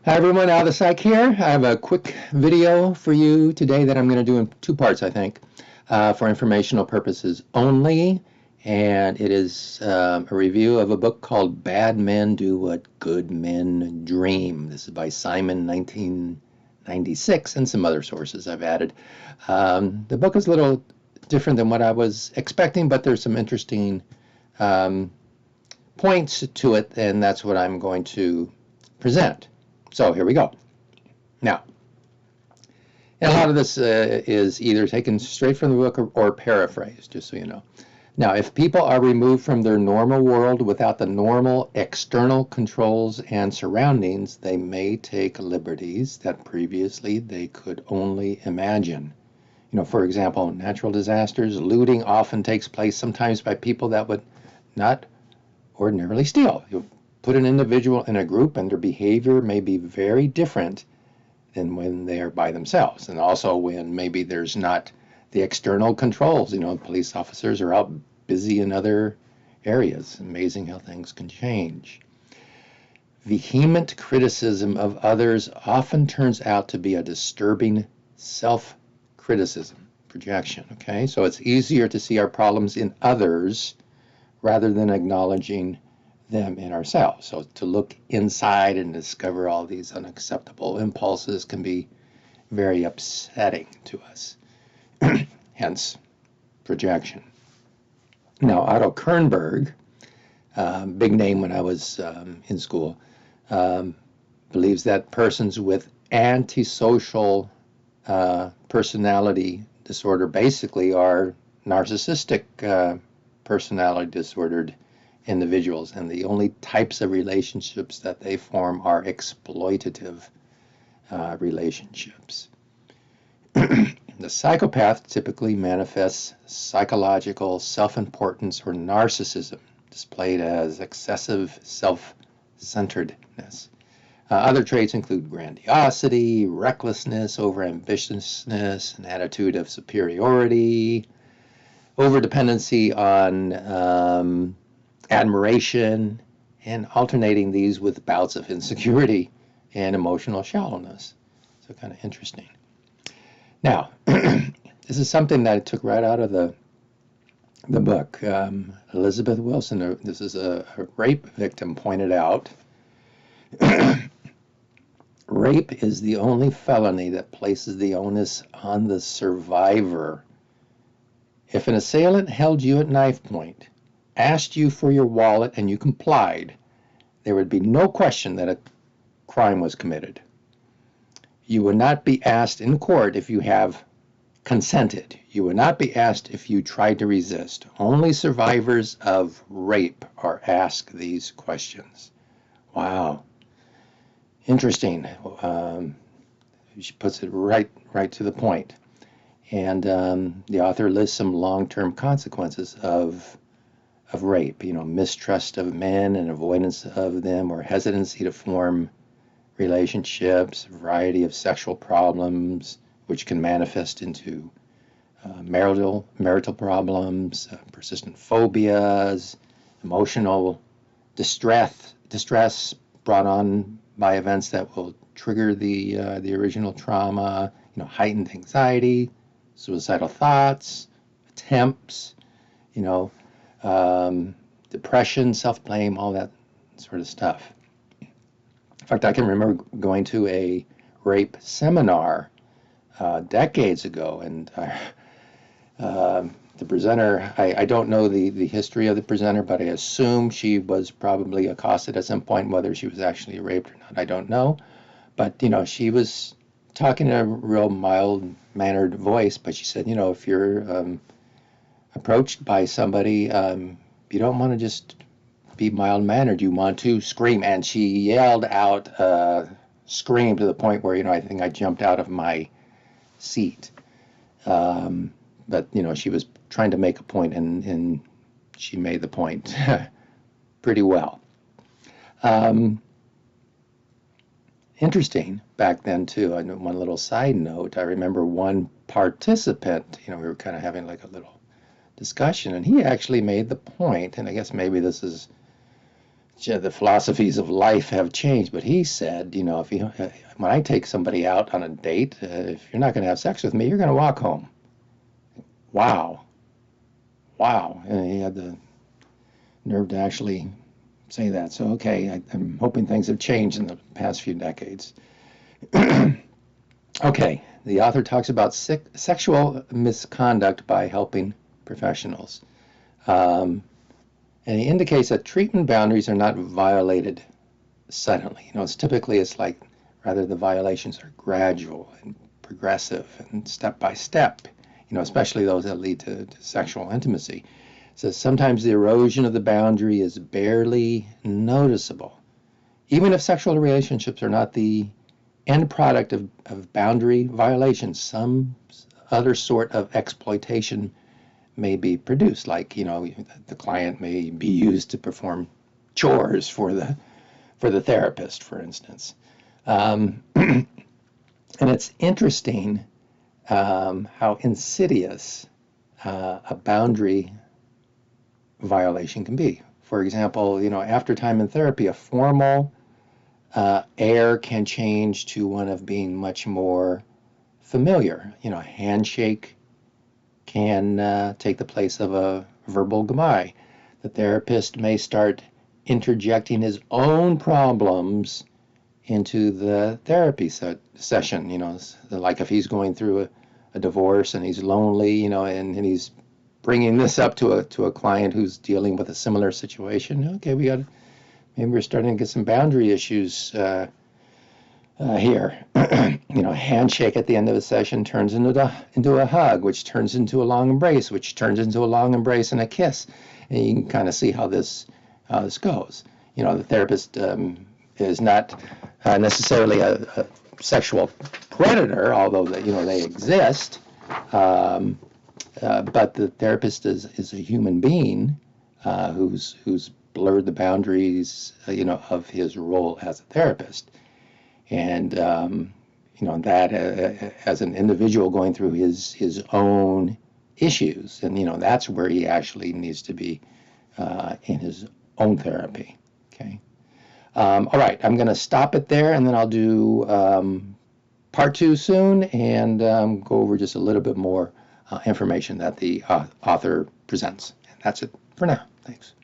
Hi everyone, Al the Psych here. I have a quick video for you today that I'm going to do in two parts, I think, for informational purposes only. And it is a review of a book called Bad Men Do What Good Men Dream. This is by Simon, 1996, and some other sources I've added. The book is a little different than what I was expecting, but there's some interesting points to it, and that's what I'm going to present. So here we go. Now, and a lot of this is either taken straight from the book or paraphrased, just so you know. Now, if people are removed from their normal world without the normal external controls and surroundings, they may take liberties that previously they could only imagine. You know, for example, natural disasters, looting often takes place sometimes by people that would not ordinarily steal. You put an individual in a group and their behavior may be very different than when they are by themselves. And also when maybe there's not the external controls. You know, police officers are out busy in other areas. Amazing how things can change. Vehement criticism of others often turns out to be a disturbing self-criticism, projection, okay? So it's easier to see our problems in others rather than acknowledging them in ourselves. So to look inside and discover all these unacceptable impulses can be very upsetting to us. Hence, projection. Now, Otto Kernberg, big name when I was in school, believes that persons with antisocial personality disorder basically are narcissistic personality disordered individuals, and the only types of relationships that they form are exploitative relationships. The psychopath typically manifests psychological self-importance or narcissism, displayed as excessive self-centeredness. Other traits include grandiosity, recklessness, overambitiousness, an attitude of superiority, overdependency on admiration, and alternating these with bouts of insecurity and emotional shallowness. So kind of interesting. Now, this is something that I took right out of the book. Elizabeth Wilson, this is a rape victim, pointed out, rape is the only felony that places the onus on the survivor. If an assailant held you at knife point, asked you for your wallet, and you complied, there would be no question that a crime was committed. You would not be asked in court if you have consented. You would not be asked if you tried to resist. Only survivors of rape are asked these questions. Wow. Interesting. She puts it right to the point. And the author lists some long-term consequences of rape, you know, mistrust of men and avoidance of them, or hesitancy to form relationships, a variety of sexual problems, which can manifest into marital problems, persistent phobias, emotional distress brought on by events that will trigger the original trauma, you know, heightened anxiety, suicidal thoughts, attempts, you know, depression, self-blame, all that sort of stuff. In fact, I can remember going to a rape seminar decades ago, and the presenter, I don't know the history of the presenter, but I assume she was probably accosted at some point. Whether she was actually raped or not, I don't know. But, you know, she was talking in a real mild-mannered voice, but she said, you know, if you're approached by somebody, you don't want to just be mild-mannered. You want to scream. And she yelled out, scream, to the point where, you know, I think I jumped out of my seat. But, you know, she was trying to make a point, and she made the point pretty well. Interesting back then, too. One little side note, I remember one participant, you know, we were kind of having like a little discussion, and he actually made the point, and I guess maybe this is the philosophies of life have changed, but he said, you know, if you when I take somebody out on a date, if you're not going to have sex with me, you're going to walk home. Wow, wow, and he had the nerve to actually say that. So okay, I'm hoping things have changed in the past few decades. Okay, the author talks about sexual misconduct by helping professionals. And he indicates that treatment boundaries are not violated suddenly. You know, it's like rather the violations are gradual and progressive and step by step, you know, especially those that lead to sexual intimacy. So sometimes the erosion of the boundary is barely noticeable. Even if sexual relationships are not the end product of boundary violations, some other sort of exploitation may be produced, like, you know, the client may be used to perform chores for the therapist, for instance. And it's interesting how insidious a boundary violation can be. For example, you know, after time in therapy, a formal air can change to one of being much more familiar. You know, a handshake can take the place of a verbal goodbye. The therapist may start interjecting his own problems into the therapy session. You know, like if he's going through a divorce and he's lonely, you know, and he's bringing this up to a client who's dealing with a similar situation. Okay, maybe we're starting to get some boundary issues here. You know, a handshake at the end of a session turns into a hug, which turns into a long embrace, which turns into a long embrace and a kiss. And you can kind of see how this goes. You know, the therapist is not necessarily a sexual predator, although they exist. But the therapist is a human being who's blurred the boundaries, of his role as a therapist. And that as an individual going through his own issues, and that's where he actually needs to be in his own therapy. Okay. All right, I'm going to stop it there, and then I'll do part 2 soon, and go over just a little bit more information that the author presents. And that's it for now. Thanks.